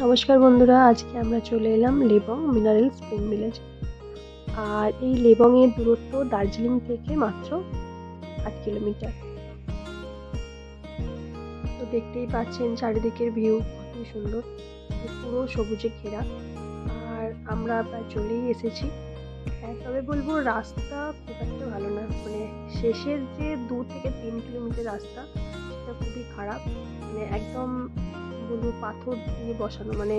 নমস্কার বন্ধুরা, আজকে আমরা চলে এলাম লেবং মিনারেল স্প্রিং ভিলেজ। আর এই লেবংয়ের দূরত্ব দার্জিলিং থেকে মাত্র 8 কিলোমিটার। তো দেখতেই পাচ্ছেন চারিদিকের ভিউ কতই সুন্দর, পুরো সবুজে ঘেরা। আর আমরা প্রায় চলেই এসেছি। তবে বলবো রাস্তা খুব একটা ভালো না, মানে শেষের যে 2 থেকে 3 কিলোমিটার রাস্তা সেটা খুবই খারাপ, মানে একদম বলবো পাথর দিয়ে বসানো, মানে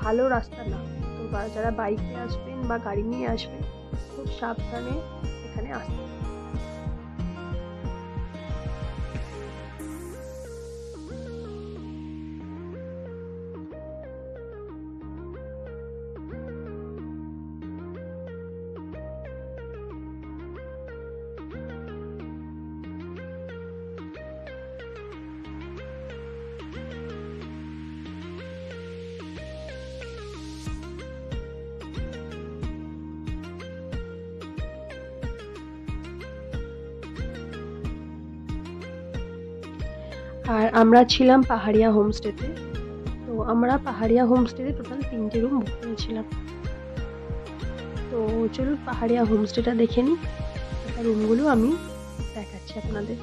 ভালো রাস্তা না। তো যারা বাইকে আসবেন বা গাড়ি নিয়ে আসবেন খুব সাবধানে এখানে আসতে হবে। আর আমরা ছিলাম পাহাড়িয়া হোমস্টেতে। তো আমরা পাহাড়িয়া হোমস্টেতে টোটাল 3টে রুম বুক করেছিলাম। তো চলুন পাহাড়িয়া হোমস্টেটা দেখে নিই। রুমগুলো আমি দেখাচ্ছি আপনাদের।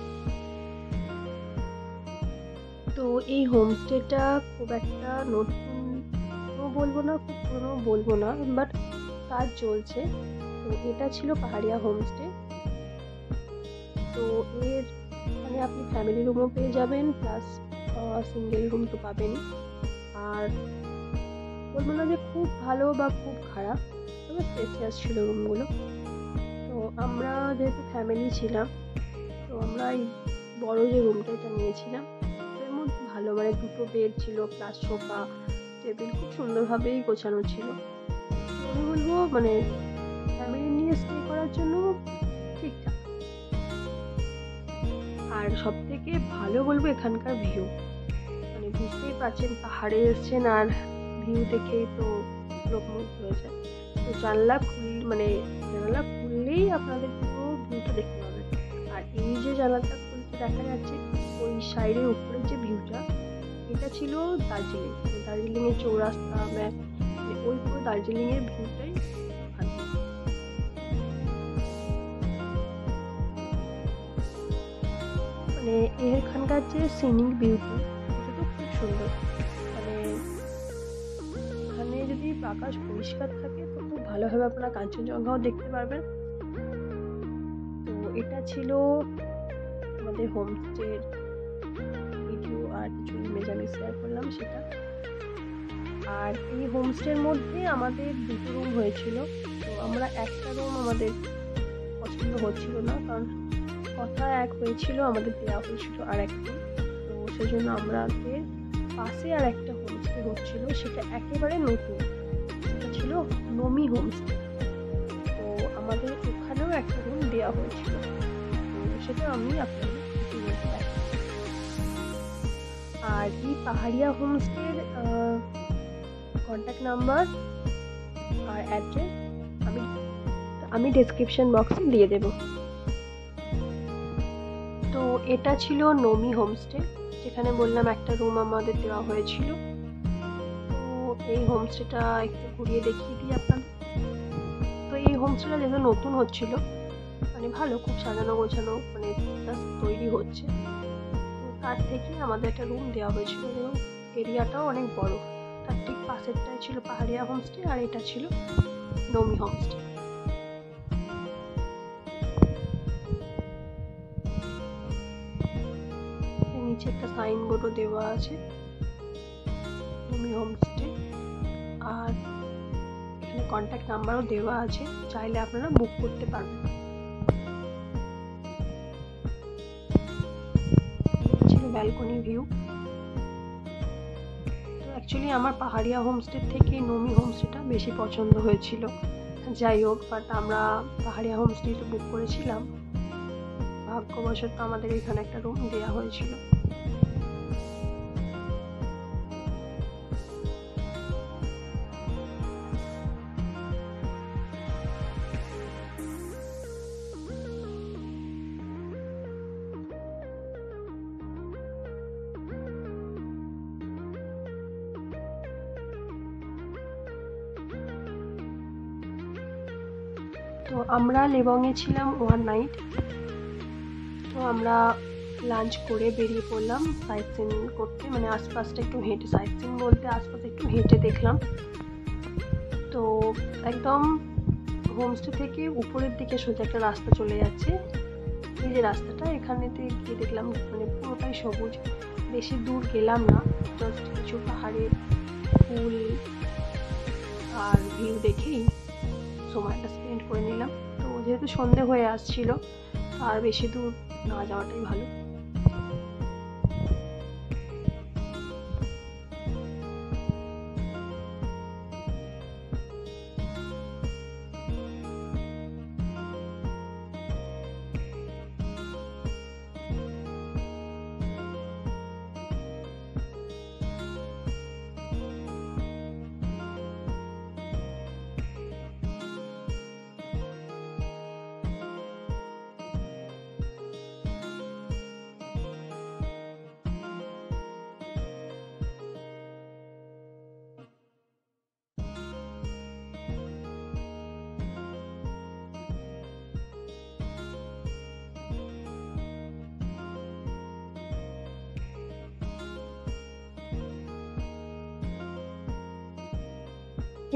তো এই হোমস্টেটা খুব একটা নতুন বলবো না, খুব পুরনো বলবো না, বাট কাজ চলছে। তো এটা ছিল পাহাড়িয়া হোমস্টে। তো এর মানে আপনি ফ্যামিলি রুমও পেয়ে যাবেন, প্লাস সিঙ্গেল রুম তো পাবেনই। আর বলবো না যে খুব ভালো বা খুব খারাপ, তবে স্পেসিয়াস ছিল রুমগুলো। তো আমরা যেহেতু ফ্যামিলি ছিলাম, তো আমরা এই বড় যে রুমটা এটা নিয়েছিলাম। এর মধ্যে ভালো, মানে 2টো বেড ছিল, প্লাস সোফা টেবিল খুব সুন্দরভাবেই গোছানো ছিল। আমি বলবো মানে ফ্যামিলি নিয়ে স্টে করার জন্য ঠিকঠাক। আর সব থেকে ভালো বলবো এখানকার ভিউ, মানে বুঝতেই পারছেন পাহাড়ে এসছেন আর ভিউ দেখেই তো লোকমুগ্ধ হয়ে যায়। তো জানলা খুললেই আপনাদের পুরো ভিউটা দেখতে পাবেন। আর এই যে জানলাটা খুলতে দেখা যাচ্ছে ওই সাইডের উপরের যে ভিউটা, এটা ছিল দার্জিলিং, দার্জিলিং এর চৌরাস্তা, ওই পুরো দার্জিলিং এর ভিউটাই ভালো। মানে এখানকার যে সিনিক বিউটি এটা তো খুব সুন্দর। মানে এখানে যদি আকাশ পরিষ্কার থাকে তো খুব ভালোভাবে আপনারা কাঞ্চনজঙ্ঘাও দেখতে পারবেন। তো এটা ছিল আমাদের হোমস্টের ভিডিও, আর কিছু ইমেজ আমি শেয়ার করলাম সেটা। আর এই হোমস্টের মধ্যে আমাদের 2টো রুম হয়েছিল। তো আমরা একটা রুম আমাদের পছন্দ হচ্ছিল না, কারণ কথা এক হয়েছিল, আমাদের দেওয়া হয়েছিল আর একটা। তো সেজন্য আমাদের পাশে আর একটা হোমস্টে হচ্ছিল, সেটা একেবারে নতুন, সেটা ছিল নমি হোমস্টে। তো আমাদের ওখানেও একটা রুম দেওয়া হয়েছিল, তো সেটা আমি আপনাদের বলতে পারি। আর এই পাহাড়িয়া হোমস্টের কন্ট্যাক্ট নাম্বার আর অ্যাড্রেস আমি ডেসক্রিপশন বক্সে দিয়ে দেব। তো এটা ছিল নমি হোমস্টে, যেখানে বললাম একটা রুম আমাদের দেওয়া হয়েছিল। তো এই হোমস্টেটা একটু ঘুরিয়ে দেখিয়ে দিই আপনাদের। তো এই হোমস্টেটা যেহেতু নতুন হচ্ছিল, মানে ভালো, খুব সাজানো গোছানো, মানে জাস্ট তৈরি হচ্ছে। তো তার থেকে আমাদের একটা রুম দেওয়া হয়েছিল এবং এরিয়াটাও অনেক বড়। তার ঠিক পাশেরটাই ছিল পাহাড়িয়া হোমস্টে, আর এটা ছিল নমি হোমস্টে। নিচে একটা সাইনবোর্ডও দেওয়া আছে নমি হোমস্টে, আর এখানে কন্ট্যাক্ট নাম্বারও দেওয়া আছে, চাইলে আপনারা বুক করতে পারবেন। ছিল ব্যালকনি ভিউ। তো অ্যাকচুয়ালি আমার পাহাড়িয়া হোমস্টের থেকে নমি হোমস্টেটা বেশি পছন্দ হয়েছিল। যাই হোক, বাট আমরা পাহাড়িয়া হোমস্টেটা বুক করেছিলাম, ভাগ্যবশত আমাদের এখানে একটা রুম দেওয়া হয়েছিল। তো আমরা লেবংয়ে ছিলাম ওভারনাইট। তো আমরা লাঞ্চ করে বেরিয়ে পড়লাম সাইট সিন করতে, মানে আশপাশটা একটু হেঁটে, সাইট সিন বলতে আশপাশে একটু হেঁটে দেখলাম। তো একদম হোমস্টে থেকে উপরের দিকে সোজা একটা রাস্তা চলে যাচ্ছে। এই যে রাস্তাটা, এখানেতে গিয়ে দেখলাম মানে পুরোটাই সবুজ। বেশি দূর গেলাম না, জাস্ট কিছু পাহাড়ে ফুল আর ভিউ দেখেই সময়টা স্পেন্ড করে নিলাম। তো যেহেতু সন্ধে হয়ে আসছিল, আর বেশি দূর না যাওয়াটাই ভালো।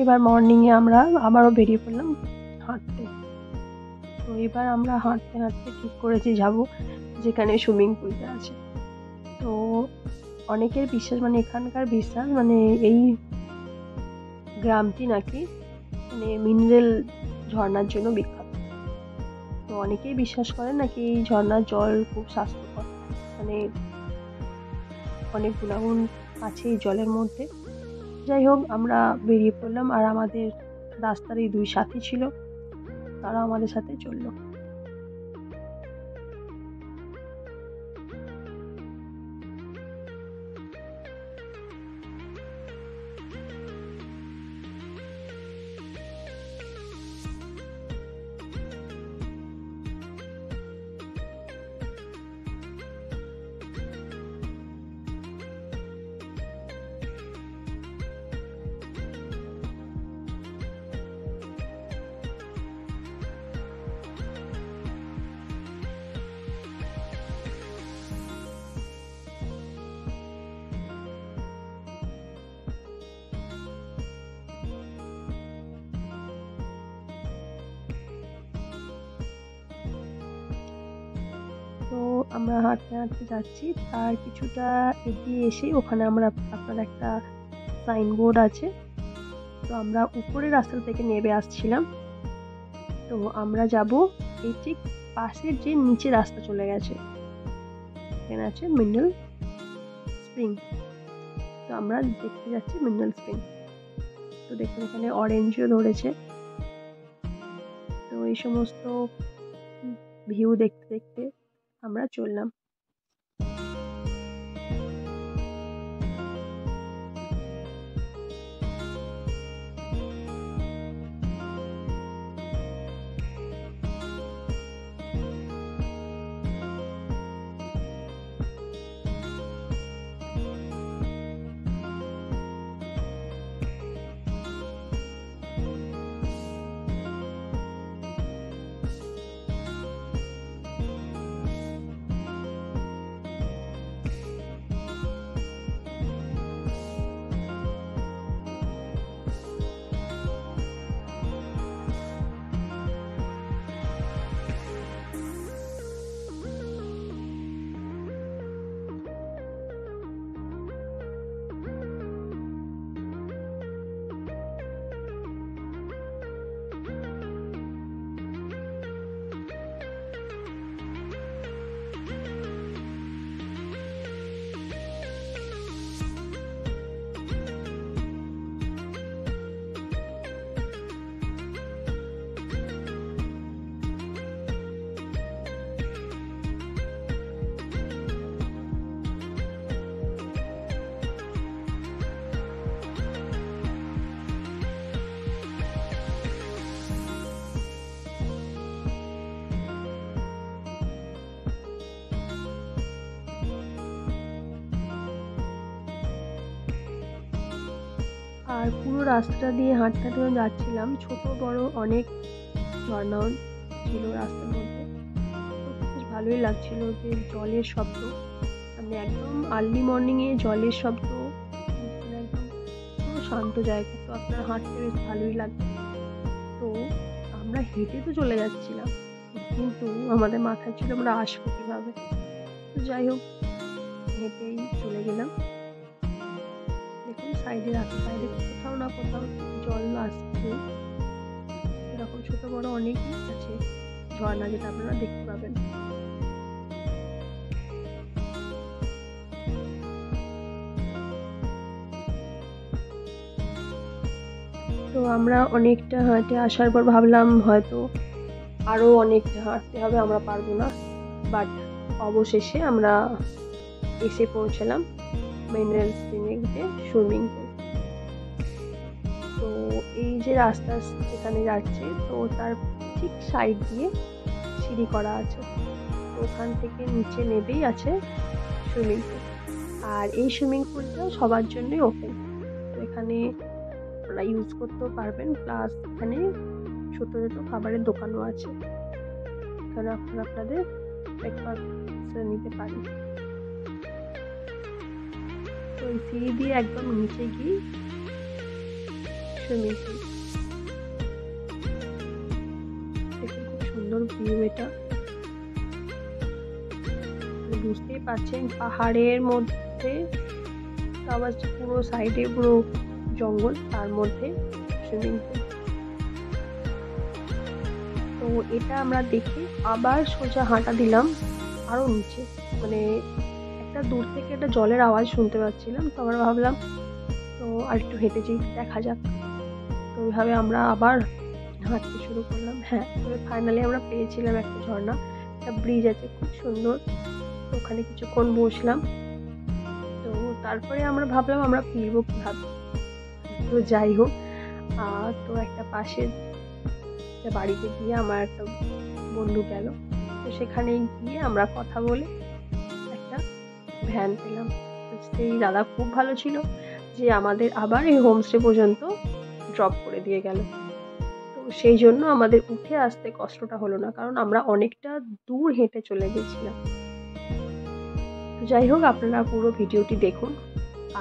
এবার মর্নিংয়ে আমরা আবারও বেরিয়ে পড়লাম হাঁটতে। তো এবার আমরা হাঁটতে হাঁটতে ঠিক করেছি যাব যেখানে সুইমিং পুলটা আছে। তো অনেকের বিশ্বাস, মানে এখানকার বিশ্বাস, মানে এই গ্রামটি নাকি মানে মিনারেল ঝর্ণার জন্য বিখ্যাত। তো অনেকেই বিশ্বাস করে নাকি এই ঝর্ণার জল খুব স্বাস্থ্যকর, মানে অনেক গুণাগুণ আছে এই জলের মধ্যে। যাই হোক, আমরা বেরিয়ে পড়লাম, আর আমাদের রাস্তার এই 2 সাথী ছিল, তারা আমাদের সাথে চললো। তো আমরা হাঁটতে হাঁটতে যাচ্ছি, তার কিছুটা এগিয়ে এসে ওখানে আমরা আপনার একটা সাইনবোর্ড আছে। তো আমরা উপরের রাস্তা থেকে নেমে আসছিলাম। তো আমরা যাব এই ঠিক পাশের যে নিচে রাস্তা চলে গেছে, এখানে আছে মিনারেল স্প্রিং। তো আমরা দেখতে যাচ্ছি মিনারেল স্প্রিং। তো দেখুন এখানে অরেঞ্জও ধরেছে। তো এই সমস্ত ভিউ দেখতে দেখতে আমরা চললাম। আর পুরো রাস্তা দিয়ে হাঁটতে হাঁটতে যাচ্ছিলাম, ছোট বড় অনেক ঝর্ণাও ছিল রাস্তার মধ্যে। তো বেশ ভালোই লাগছিল যে জলের শব্দ, মানে একদম আর্লি মর্নিংয়ে জলের শব্দ, মানে একদম পুরো শান্ত জায়গা। তো আপনার হাঁটতে বেশ ভালোই লাগবে। তো আমরা হেঁটে তো চলে যাচ্ছিলাম, কিন্তু আমাদের মাথায় ছিল আমরা আসবো কীভাবে। তো যাই হোক, হেঁটেই চলে গেলাম। দেখুন সাইডে কোথাও না কোথাও জল আসছে, এরকম ছোট বড় অনেকই আছে ঝর্ণা, যেটা আপনারা দেখতে পাবেন। তো আমরা অনেকটা হাঁটে আসার পর ভাবলাম হয়তো আরও অনেকটা হাঁটতে হবে, আমরা পারবো না। বাট অবশেষে আমরা এসে পৌঁছালাম মিনারেল স্প্রিং যে সুইমিং পুল। তো এই যে রাস্তা যেখানে যাচ্ছে, তো তার ঠিক সাইড দিয়ে সিঁড়ি করা আছে। তো ওখান থেকে নিচে নেবেই আছে সুইমিং পুল। আর এই সুইমিং পুলটা সবার জন্যই ওপেন। তো এখানে আপনারা ইউজ করতেও পারবেন, প্লাস এখানে ছোট ছোট খাবারের দোকানও আছে, এখানে আপনারা আপনাদের ব্রেকফাস্ট নিতে পারেন। তো এই সিঁড়ি দিয়ে একদম নিচে গিয়ে সুইমিং পুল। দেখুন খুব সুন্দর ভিউ, এটা বুঝতেই পারছেন পাহাড়ের মধ্যে, আবার পুরো সাইডে পুরো জঙ্গল, তার মধ্যে সুইমিং পুল। তো এটা আমরা দেখে আবার সোজা হাঁটা দিলাম আরো নিচে, মানে একটা দূর থেকে একটা জলের আওয়াজ শুনতে পাচ্ছিলাম। তো আমরা ভাবলাম তো আর একটু হেঁটে যেই দেখা যাক। তো ওইভাবে আমরা আবার হাঁটতে শুরু করলাম। হ্যাঁ, তবে ফাইনালি আমরা পেয়েছিলাম একটা ঝর্ণা, একটা ব্রিজ আছে খুব সুন্দর। তো ওখানে কিছুক্ষণ বসলাম। তো তারপরে আমরা ভাবলাম আমরা ফিরবো কীভাবে। তো যাই হোক, তো একটা পাশের বাড়িতে গিয়ে আমার একটা বন্ধু গেল। তো সেখানে গিয়ে আমরা কথা বলে একটা ভ্যান পেলাম। তো সেই দাদা খুব ভালো ছিল যে আমাদের আবার এই হোমস্টে পর্যন্ত ড্রপ করে দিয়ে গেল। তো সেই জন্য আমাদের উঠে আসতে কষ্টটা হলো না, কারণ আমরা অনেকটা দূর হেঁটে চলে গেছিলাম। তো যাই হোক, আপনারা পুরো ভিডিওটি দেখুন,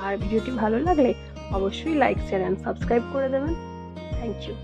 আর ভিডিওটি ভালো লাগলে অবশ্যই লাইক, শেয়ার অ্যান্ড সাবস্ক্রাইব করে দেবেন। Thank you.